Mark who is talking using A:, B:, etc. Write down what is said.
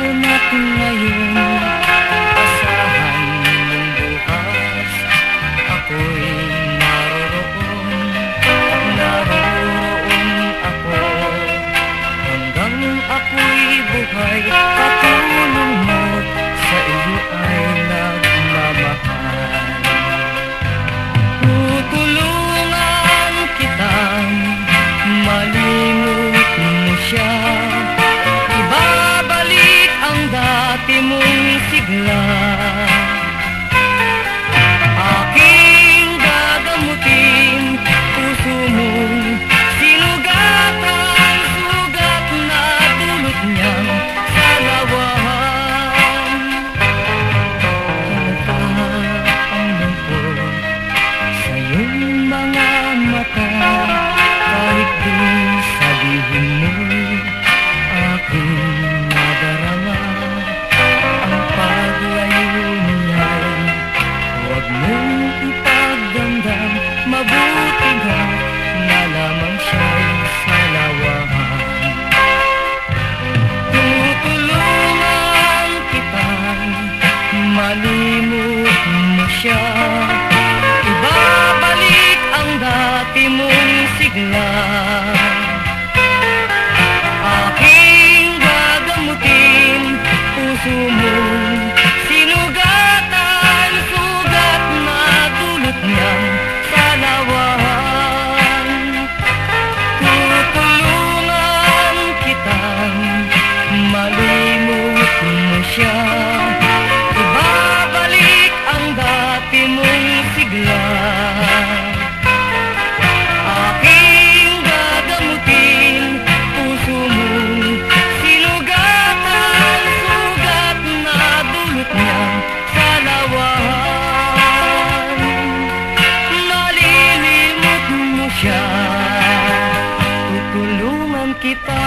A: Una't ngayon, asahan mong bukas ako'y naroroon ako. Hanggang ako'y buhay, katulong mo sa iyo ay nagmamahal. Tutulungan kitang malimot mo siya, ibabalik ang dati mong sigla. Aking gagamutin puso mong sinugatan, sugat na dulot niyang salawahan. Halata ang lungkot sa iyong mga mata, kahit di sabihin mo aking nadarama. Ang paglayo niya'y huwag mong ipagdamdam, mabuti na na lamang siya'y salawahan. Tutulungan kitang malimot mo siya, ibabalik ang dati mong sigla. Aking gagamutin puso mong sinugatan, sugat na dulot niyang salawahan. Tutulungan kitang malimot mo siya, ibabalik ang dati mong sigla. Aking gagamutin puso mong sinugatan, sugat na dulot niyang salawahan. Malilimot mo siya, tutulungan kita.